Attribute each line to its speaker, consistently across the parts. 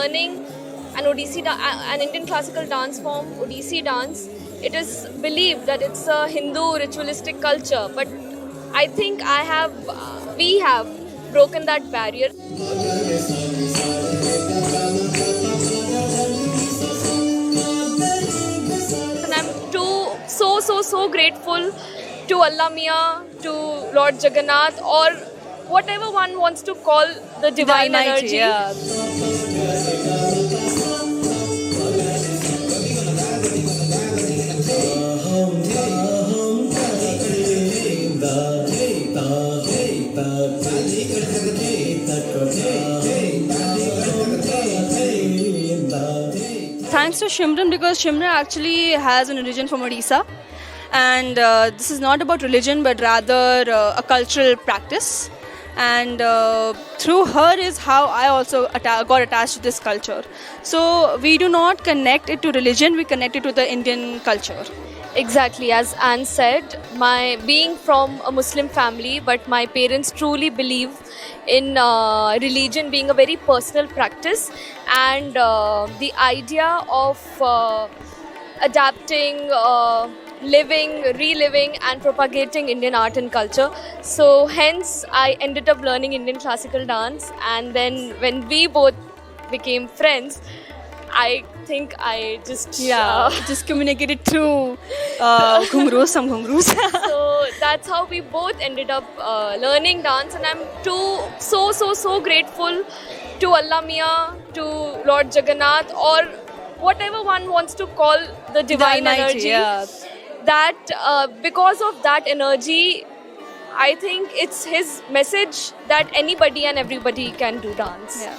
Speaker 1: learning an Indian classical dance form, Odissi dance. It is believed that it's a Hindu ritualistic culture, but I think we have broken that barrier. And I'm so grateful to Allah Mia, to Lord Jagannath, or whatever one wants to call the divine
Speaker 2: Almighty,
Speaker 1: energy.
Speaker 2: yeah. Thanks to Shimran, because Shimran actually has an origin from Odisha, and this is not about religion but rather a cultural practice. And through her is how I also got attached to this culture. So we do not connect it to religion; we connect it to the Indian culture.
Speaker 1: Exactly, as Anne said, my being from a Muslim family, but my parents truly believe in religion being a very personal practice, and the idea of adapting, living, reliving, and propagating Indian art and culture. So, hence, I ended up learning Indian classical dance, and then when we both became friends, I think I just
Speaker 2: Just communicated through some ghungroos.
Speaker 1: so that's how we both ended up learning dance, and I'm so grateful to Allah Mia, to Lord Jagannath, or whatever one wants to call the divine
Speaker 2: Almighty,
Speaker 1: energy.
Speaker 2: yeah.
Speaker 1: That because of that energy, I think it's his message that anybody and everybody can do dance.
Speaker 2: Yeah.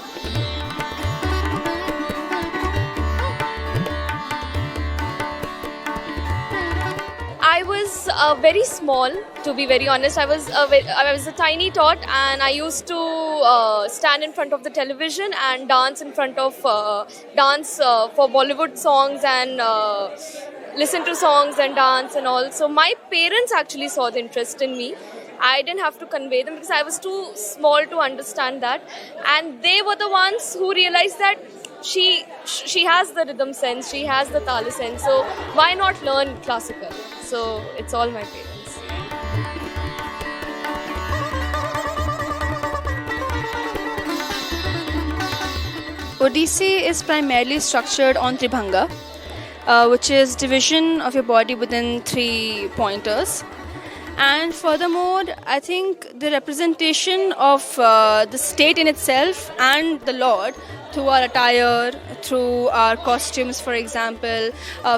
Speaker 1: I was very small, to be very honest. I was a tiny tot, and I used to stand in front of the television and dance in front of for Bollywood songs, and listen to songs and dance and all. So my parents actually saw the interest in me. I didn't have to convey them because I was too small to understand that, and they were the ones who realized that she has the rhythm sense, she has the tala sense, so why not learn classical? So it's all my parents.
Speaker 2: Odissi is primarily structured on Tribhanga, which is division of your body within 3 pointers. And furthermore, I think the representation of the state in itself and the Lord through our attire, through our costumes, for example.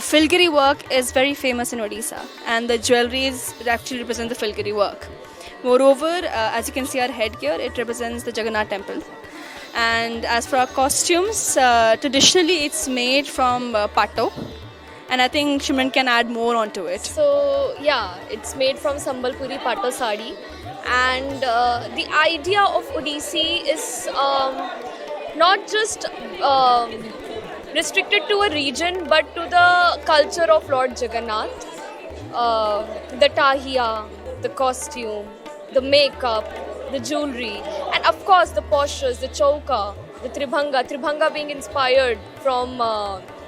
Speaker 2: Filgiri work is very famous in Odisha, and the jewelries actually represent the Filgiri work. Moreover, as you can see our headgear, it represents the Jagannath temple. And as for our costumes, traditionally it's made from patto, and I think Shimran can add more onto it.
Speaker 1: So yeah, it's made from Sambalpuri Patto Sari, and the idea of Odissi is not just restricted to a region, but to the culture of Lord Jagannath. The tahiya, the costume, the makeup, the jewelry, and of course the postures, the chauka, the Tribhanga being inspired from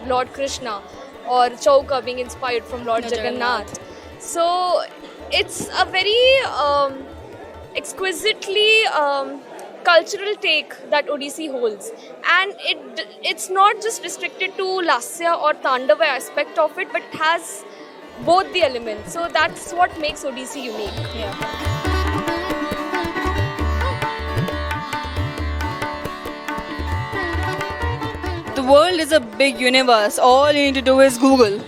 Speaker 1: Lord Krishna, or chauka being inspired from Lord Jagannath. So it's a very exquisitely cultural take that Odissi holds, and it's not just restricted to Lasya or Tandava aspect of it, but it has both the elements. So that's what makes Odissi unique.
Speaker 2: Yeah. The world is a big universe. All you need to do is Google.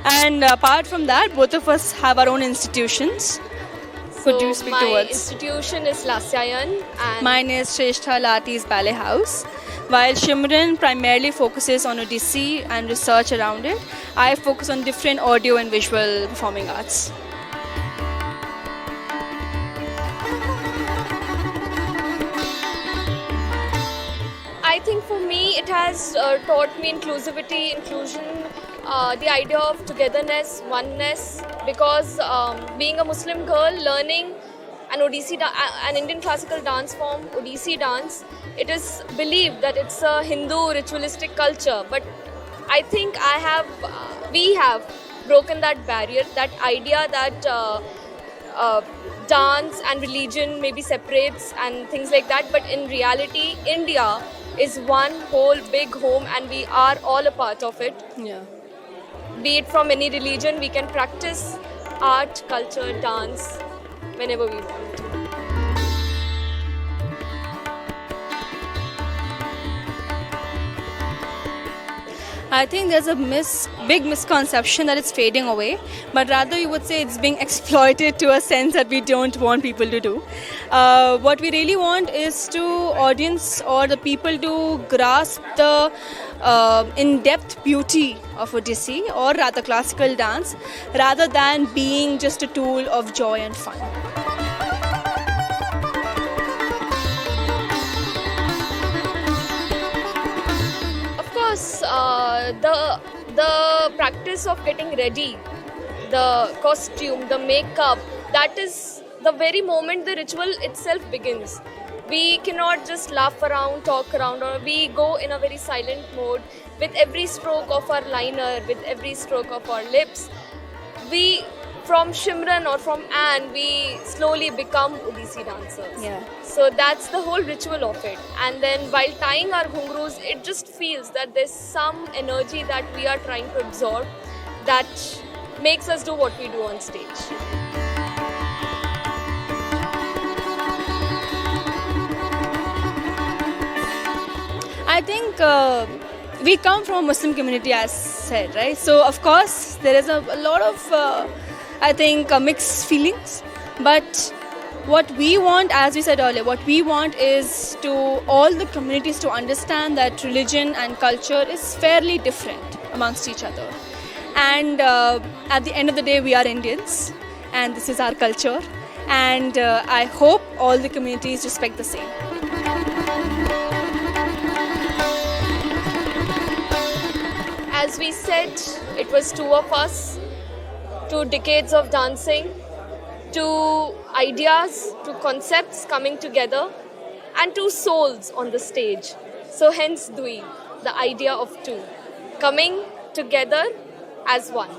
Speaker 2: And apart from that, both of us have our own institutions. Could you speak
Speaker 1: my
Speaker 2: towards?
Speaker 1: institution is Lasyayan, and
Speaker 2: Mine is Shrestha Lati's Ballet House. While Shimran primarily focuses on Odissi and research around it, I focus on different audio and visual performing arts.
Speaker 1: I think for me it has taught me inclusivity, inclusion, the idea of togetherness, oneness, because being a Muslim girl, learning an Indian classical dance form, Odissi dance, it is believed that it's a Hindu ritualistic culture. But I think we have broken that barrier, that idea that dance and religion maybe separates and things like that. But in reality, India is one whole big home, and we are all a part of it.
Speaker 2: Yeah.
Speaker 1: Be it from any religion, we can practice art, culture, dance whenever we want.
Speaker 2: I think there's a big misconception that it's fading away, but rather you would say it's being exploited to a sense that we don't want people to do. What we really want is to audience or the people to grasp the in-depth beauty of Odissi or rather classical dance, rather than being just a tool of joy and fun.
Speaker 1: Of course, the practice of getting ready, the costume, the makeup, that is the very moment the ritual itself begins. We cannot just laugh around, talk around, or we go in a very silent mode with every stroke of our liner, with every stroke of our lips. We, from Shimran or from Anne, we slowly become Odissi dancers.
Speaker 2: Yeah.
Speaker 1: So that's the whole ritual of it. And then while tying our ghungroos, it just feels that there's some energy that we are trying to absorb that makes us do what we do on stage.
Speaker 2: I think we come from a Muslim community, as said, right? So of course there is a lot of I think mixed feelings, but what we want, as we said earlier, what we want is to all the communities to understand that religion and culture is fairly different amongst each other, and at the end of the day we are Indians and this is our culture, and I hope all the communities respect the same.
Speaker 1: As we said, it was two of us, 2 decades of dancing, 2 ideas, 2 concepts coming together, and 2 souls on the stage. So hence Dui, the idea of 2, coming together as one.